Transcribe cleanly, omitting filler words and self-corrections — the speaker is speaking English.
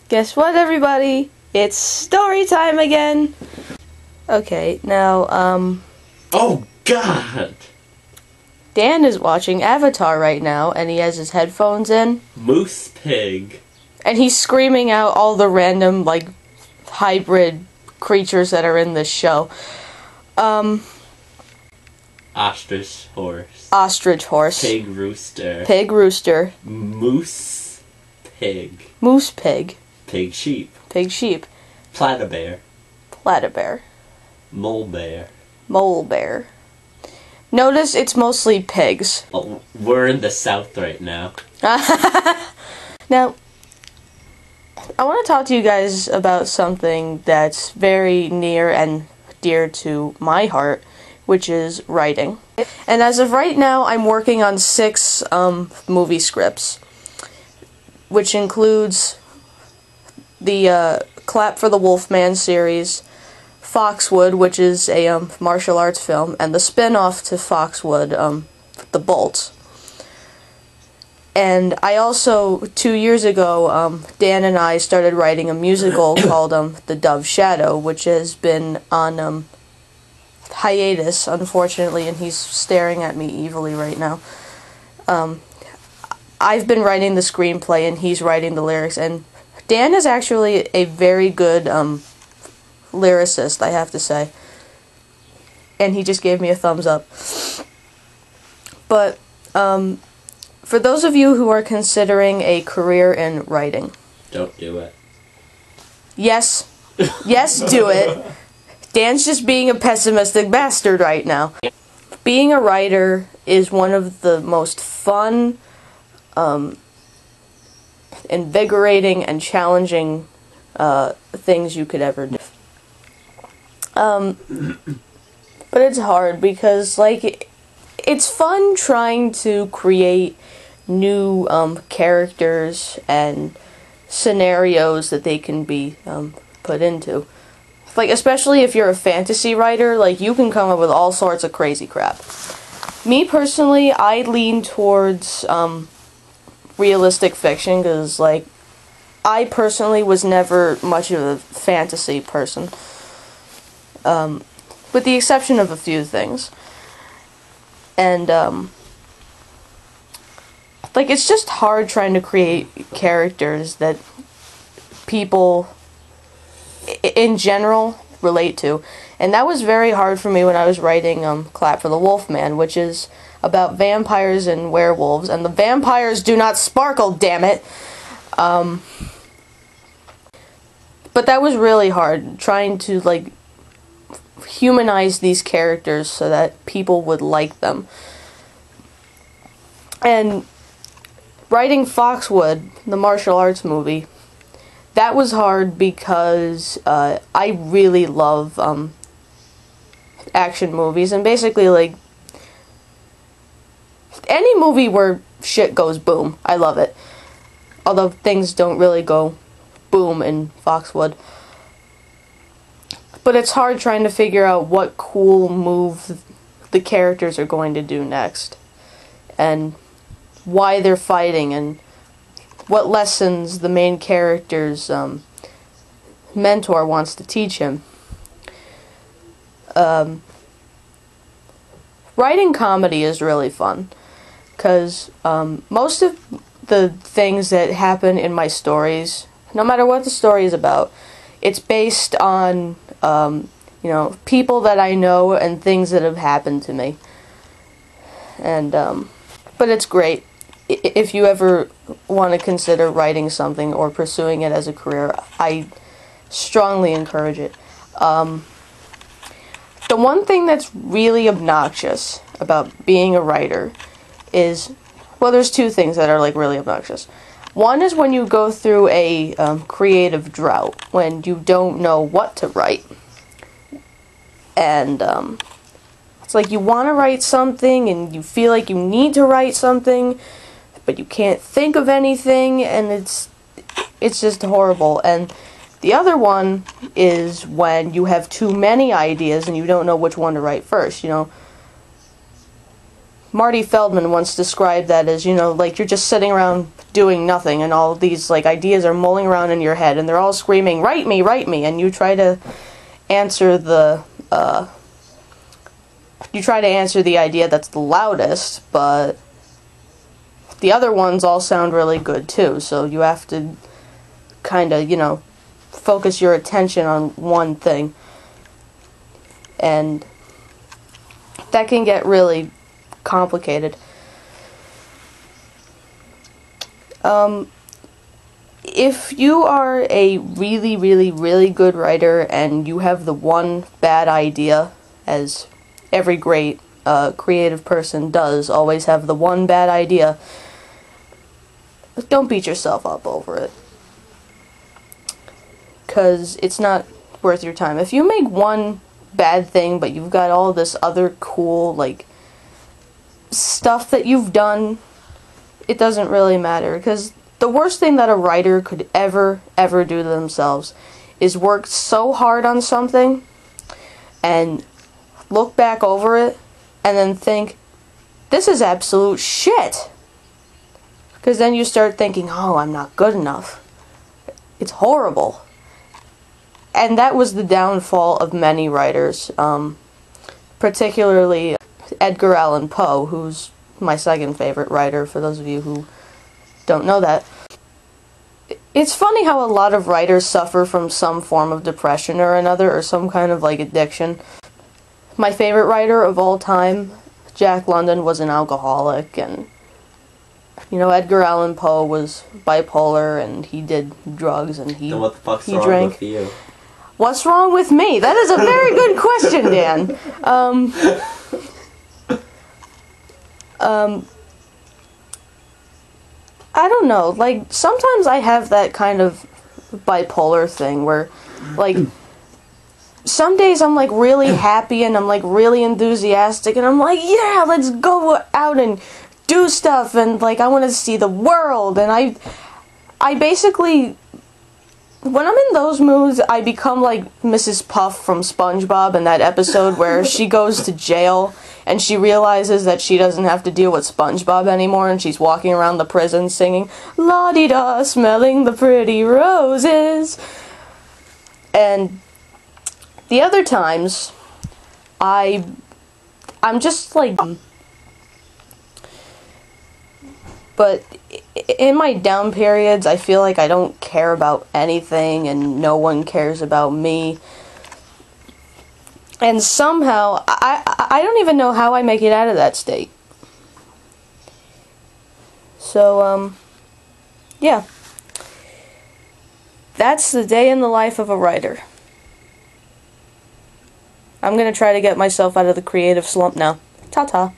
Guess what, everybody? It's story time again! Okay, now, Oh, God! Dan is watching Avatar right now, and he has his headphones in. Moose pig. And he's screaming out all the random, like, hybrid creatures that are in this show. Ostrich horse. Ostrich horse. Pig rooster. Pig rooster. Moose pig. Moose pig. Pig sheep. Pig sheep. Platybear. Platybear. Mole bear. Mole bear. Notice it's mostly pigs. Oh, we're in the south right now. Now, I want to talk to you guys about something that's very near and dear to my heart, which is writing. And as of right now, I'm working on 6 movie scripts, which includes the Clap for the Wolfman series, Foxwood, which is a martial arts film, and the spin-off to Foxwood, The Bolt. And I also, 2 years ago, Dan and I started writing a musical called The Dove Shadow, which has been on hiatus, unfortunately, and he's staring at me evilly right now. I've been writing the screenplay, and he's writing the lyrics, and Dan is actually a very good lyricist, I have to say. And he just gave me a thumbs up. But, for those of you who are considering a career in writing... Don't do it. Yes. Yes, do it. Dan's just being a pessimistic bastard right now. Being a writer is one of the most fun, invigorating, and challenging things you could ever do. But it's hard because, like, it's fun trying to create new characters and scenarios that they can be put into. Like, especially if you're a fantasy writer, like, you can come up with all sorts of crazy crap. Me, personally, I lean towards realistic fiction, because, like, I personally was never much of a fantasy person. With the exception of a few things. And, like, it's just hard trying to create characters that people, in general, relate to. And that was very hard for me when I was writing, Clap for the Wolfman, which is about vampires and werewolves, and the vampires do not sparkle, damn it! But that was really hard, trying to, like, humanize these characters so that people would like them. And writing Foxwood, the martial arts movie, that was hard because I really love action movies, and basically, like, any movie where shit goes boom, I love it. Although things don't really go boom in Foxwood. But it's hard trying to figure out what cool move the characters are going to do next. And why they're fighting, and what lessons the main character's mentor wants to teach him. Writing comedy is really fun, because most of the things that happen in my stories, no matter what the story is about, it's based on, you know, people that I know and things that have happened to me. And, but it's great. If you ever want to consider writing something or pursuing it as a career, I strongly encourage it. The one thing that's really obnoxious about being a writer is, well, there's 2 things that are, like, really obnoxious. One is when you go through a creative drought, when you don't know what to write. And it's like you want to write something, and you feel like you need to write something, but you can't think of anything, and it's just horrible. And the other one is when you have too many ideas and you don't know which one to write first, you know. Marty Feldman once described that as, you know, like you're just sitting around doing nothing and all these like ideas are mulling around in your head and they're all screaming, write me, and you try to answer the idea that's the loudest, but the other ones all sound really good too, so you have to kind of, you know, focus your attention on one thing. And that can get really complicated. If you are a really, really, really good writer and you have the one bad idea, as every great creative person does, always have the one bad idea, don't beat yourself up over it. Because it's not worth your time. If you make one bad thing, but you've got all this other cool, like, stuff that you've done, it doesn't really matter. Because the worst thing that a writer could ever do to themselves is work so hard on something and look back over it and then think, this is absolute shit. Because then you start thinking, oh, I'm not good enough. It's horrible. And that was the downfall of many writers, particularly Edgar Allan Poe, who's my second favorite writer, for those of you who don't know that. It's funny how a lot of writers suffer from some form of depression or another, or some kind of, like, addiction. My favorite writer of all time, Jack London, was an alcoholic, and, you know, Edgar Allan Poe was bipolar, and he did drugs, and he drank. Then what the fuck's wrong with you? What's wrong with me? That is a very good question, Dan. I don't know, like, sometimes I have that kind of bipolar thing where, like, some days I'm, like, really happy and I'm, like, really enthusiastic and I'm like, yeah, let's go out and do stuff and, like, I want to see the world, and I basically, when I'm in those moods, I become like Mrs. Puff from SpongeBob in that episode where she goes to jail and she realizes that she doesn't have to deal with SpongeBob anymore, and she's walking around the prison singing, la-di-da, smelling the pretty roses. And the other times, I'm just like, but in my down periods, I feel like I don't care about anything and no one cares about me. And somehow, I don't even know how I make it out of that state. So, yeah. That's the day in the life of a writer. I'm gonna try to get myself out of the creative slump now. Ta-ta.